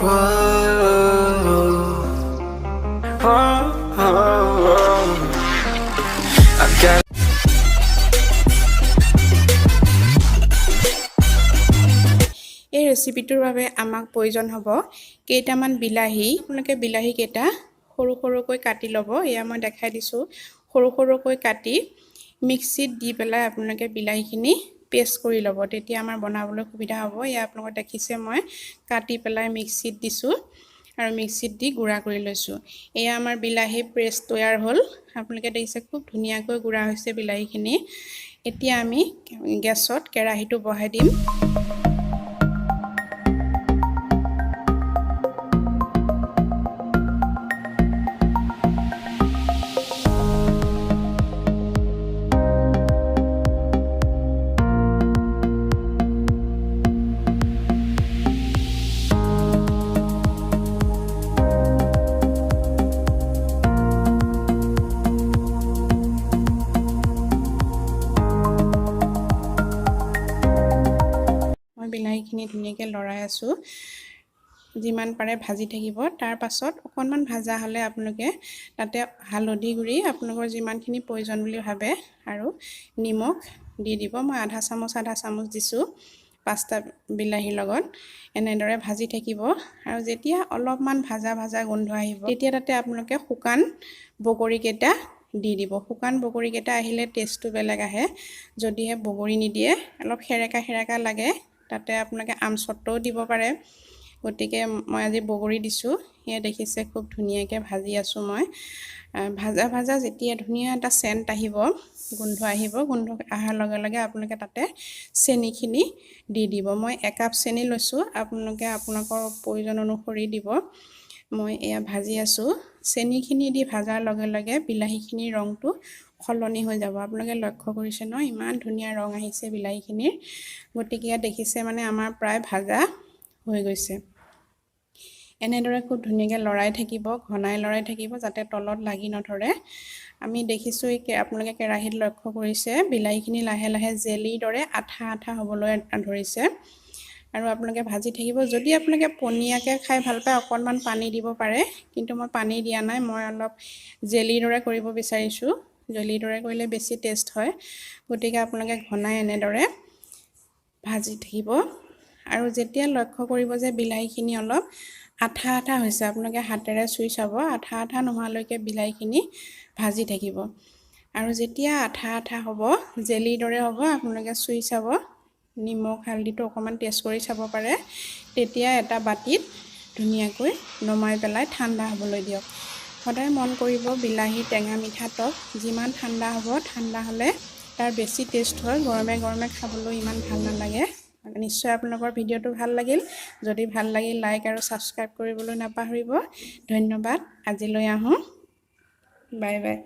I've got এই ৰেচিপিটোৰ বাবে আমাক প্ৰয়োজন হ'ব কেইটামান বিলাহী। আপোনালোকে বিলাহী কেইটা সৰু সৰুকৈ কাটি ল'ব। এয়া মই দেখাই দিছোঁ। সৰু সৰুকৈ কাটি মিক্সিত দি পেলাই আপোনালোকে বিলাহীখিনি পেষ্ট কৰি ল'ব। তেতিয়া আমাৰ বনাবলৈ সুবিধা হ'ব। এয়া আপোনালোকে দেখিছে মই কাটি পেলাই মিক্সিত দিছোঁ আৰু মিক্সিত দি গুড়া কৰি লৈছোঁ। এয়া আমাৰ বিলাহী পেষ্ট তৈয়াৰ হ'ল। আপোনালোকে দেখিছে খুব ধুনীয়াকৈ গুড়া হৈছে বিলাহীখিনি। এতিয়া আমি গেছত কেৰাহীটো বহাই দিম। বিলাহীখিনি ধুনীয়াকৈ লৰাই আছোঁ। যিমান পাৰে ভাজি থাকিব। তাৰ পাছত অকণমান ভাজা হ'লে আপোনালোকে তাতে হালধি গুড়ি আপোনালোকৰ যিমানখিনি প্ৰয়োজন বুলি ভাবে আৰু নিমখ দি দিব। মই আধা চামুচ দিছোঁ 5টা বিলাহীৰ লগত। এনেদৰে ভাজি থাকিব আৰু যেতিয়া অলপমান ভাজা গোন্ধ আহিব তেতিয়া তাতে আপোনালোকে শুকান বগৰীকেইটা দি দিব। শুকান বগৰীকেইটা আহিলে টেষ্টটো বেলেগ আহে। যদিহে বগৰী নিদিয়ে অলপ সেৰেকা লাগে তাতে আপোনালোকে আমচট্টাও দিব পাৰে। গতিকে মই আজি বগৰী দিছোঁ। সেয়া দেখিছে খুব ধুনীয়াকৈ ভাজি আছোঁ মই। ভাজা যেতিয়া ধুনীয়া এটা চেণ্ট আহিব, গোন্ধ আহিব, গোন্ধ অহাৰ লগে লগে আপোনালোকে তাতে চেনিখিনি দি দিব। মই 1 কাপ চেনি লৈছোঁ। আপোনালোকে আপোনালোকৰ প্ৰয়োজন অনুসৰি দিব। মই এয়া ভাজি আছোঁ। চেনিখিনি দি ভাজাৰ লগে লগে বিলাহীখিনিৰ ৰংটো সলনি হৈ যাব। আপোনালোকে লক্ষ্য কৰিছে ন, ইমান ধুনীয়া ৰং আহিছে বিলাহীখিনিৰ। গতিকে দেখিছে মানে আমাৰ প্ৰায় ভাজা হৈ গৈছে। এনেদৰে খুব ধুনীয়াকৈ লৰাই থাকিব, ঘনাই লৰাই থাকিব যাতে তলত লাগি নধৰে। আমি দেখিছোঁ আপোনালোকে কেৰাহীত লক্ষ্য কৰিছে বিলাহীখিনি লাহে লাহে জেলিৰ দৰে আঠা হ'বলৈ ধৰিছে আৰু আপোনালোকে ভাজি থাকিব। যদি আপোনালোকে পনীয়াকৈ খাই ভাল পায় অকণমান পানী দিব পাৰে, কিন্তু মই পানী দিয়া নাই। মই অলপ জেলিৰ দৰে কৰিব বিচাৰিছোঁ। জেলিৰ দৰে কৰিলে বেছি টেষ্ট হয়। গতিকে আপোনালোকে ঘনাই এনেদৰে ভাজি থাকিব আৰু যেতিয়া লক্ষ্য কৰিব যে বিলাহীখিনি অলপ আঠা হৈছে, আপোনালোকে হাতেৰে চুই চাব। আঠা নোহোৱালৈকে বিলাহীখিনি ভাজি থাকিব আৰু যেতিয়া আঠা হ'ব, জেলিৰ দৰে হ'ব, আপোনালোকে চুই চাব। নিমখ হালধিটো অকণমান টেষ্ট কৰি চাব পাৰে। তেতিয়া এটা বাটিত ধুনীয়াকৈ নমাই পেলাই ঠাণ্ডা হ'বলৈ দিয়ক। সদায় মন কৰিব বিলাহী টেঙা মিঠা টক যিমান ঠাণ্ডা হ'ব, ঠাণ্ডা হ'লে তাৰ বেছি টেষ্ট হয়। গৰমে খাবলৈ ইমান ভাল নালাগে। নিশ্চয় আপোনালোকৰ ভিডিঅ'টো ভাল লাগিল। যদি ভাল লাগিল লাইক আৰু ছাবস্ক্ৰাইব কৰিবলৈ নাপাহৰিব। ধন্যবাদ। আজিলৈ আহোঁ। Bye bye.